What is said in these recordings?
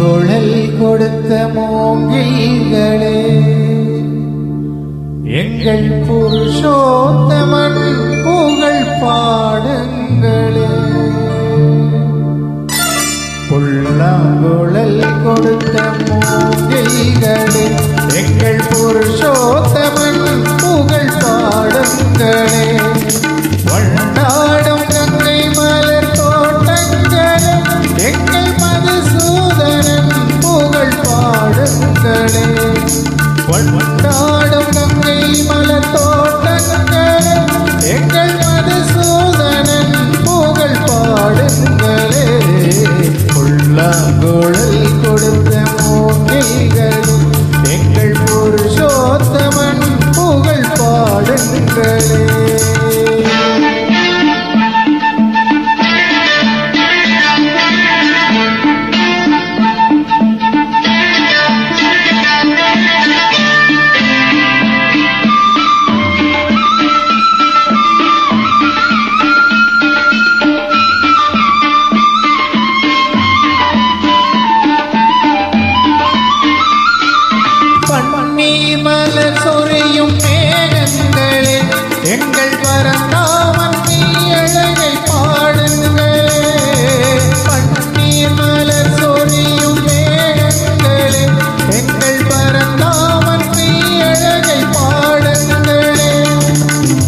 புல்லாங்குழல் கொடுத்த மூங்கில்களே, எங்கள் புருஷோத்தமன் புகழ் பாடுங்களே. புல்லாங்குழல் கொடுத்த மூங்கில்களே, எங்கள் புருஷோத்தமன் புகழ் பாடுங்களே. வண்டாடும் கங்கை மலர் தோட்டங்களே, எங்கள் மதுசூதனன் புகழ் பாடுங்களே. வண்டாடும் கங்கை மலர் தோட்டங்களே, எங்கள் மதுசூதனன் புகழ் பாடுங்களே. புல்லாங்குழல் கொடுத்த மூங்கில்களே, எங்கள் புருஷோத்தமன் புகழ் பாடுங்களே. மலர் சொரியும் மேகங்களே, எங்கள் பரந்தாமன் அழகை பாடுங்களே. பன்னீர் மலர் சொரியும் மேகங்களே, எங்கள் பரந்தாமன் அழகை பாடுங்களே.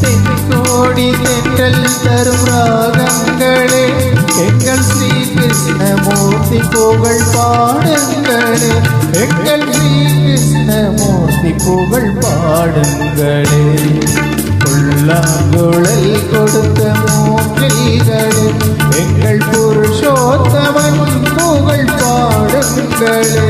தென்கோடி தென்றல் தரும் ராகங்களே, எங்கள் ஸ்ரீ கிருஷ்ணமூர்த்தி புகழ் பாடுங்களே. எங்கள் ஸ்ரீ கிருஷ்ணமூர்த்தி புகழ் பாடுங்களே. புல்லாங்குழல் கொடுத்த மூங்கில்களே, எங்கள் புருஷோத்தமன் புகழ் பாடுங்களே.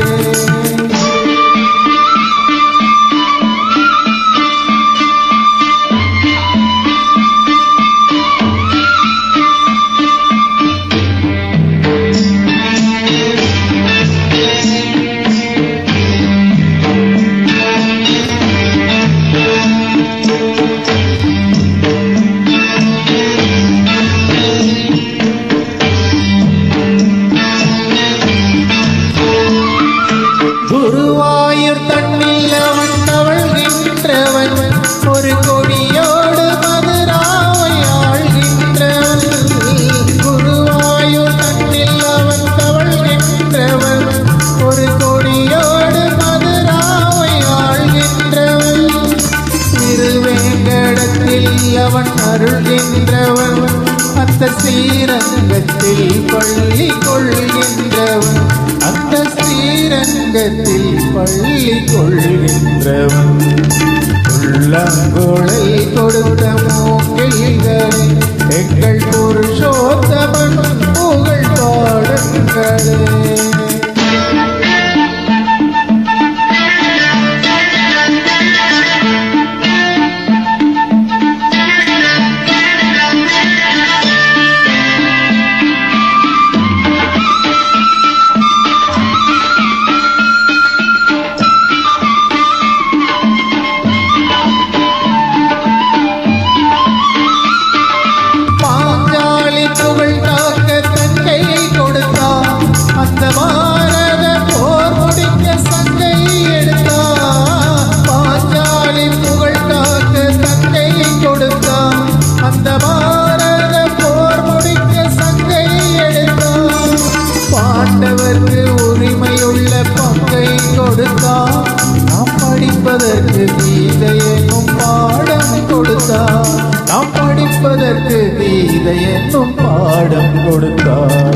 குருவாயூர் தண்ணில் அவன் தவழ்கின்றவன், ஒரு கொடியோடு மதுராவை ஆழ்கின்றவன். குருவாயூர் தண்ணில் அவன் தவழ்கின்றவன், ஒரு கொடியோடு மதுராவை ஆழ்கின்றவன். திருவேங்கடத்தில் அவன் அருள்கின்றவன், அந்த ஸ்ரீரங்கத்தில் பள்ளி கொள்கின்றவன். அந்த ஸ்ரீரங்கத்தில் பள்ளி கொள்கின்றவன். புல்லாங்குழல் கொடுத்த மூங்கில்களே, எங்கள் புருஷோத்தமன் புகழ் பாடுங்களே. புகழ் காக்க தன் கையை கொடுத்தான், அந்த பாரத போர் முடிக்க சங்கையை எடுத்தான். பாஞ்சாலி புகழ் காக்க தன் கையை கொடுத்தான், அந்த பாரத போர் முடிக்க சங்கையை எடுத்தான். பாண்டவர்க்கு உரிமையுள்ள பங்கை கொடுத்தான், நாம் படிப்பதற்கு கீதை என்னும் பாடம் கொடுத்தான். நாம் படிப்பதற்கு கீதை என்னும் பாடம் கொடுத்தார்.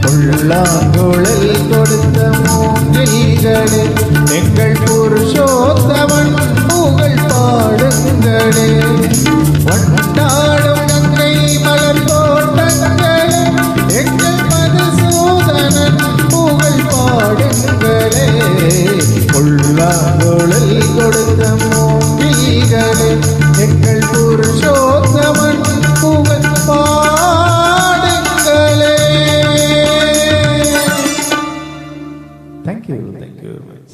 புல்லாங்குழல் கொடுத்த மூங்கில்களே, எங்கள் புருஷோத்தமன் புகழ் பாடுங்களே. வண்டாடும் கங்கை மலர் தோட்டங்களே, எங்கள் மதுசூதனன் புகழ் பாடுங்களே. புல்லாங்குழல் கொடுத்த மூங்கில்களே, எங்கள் புருஷோத்தமன் புகழ் பாடுங்களே. Thank you very much.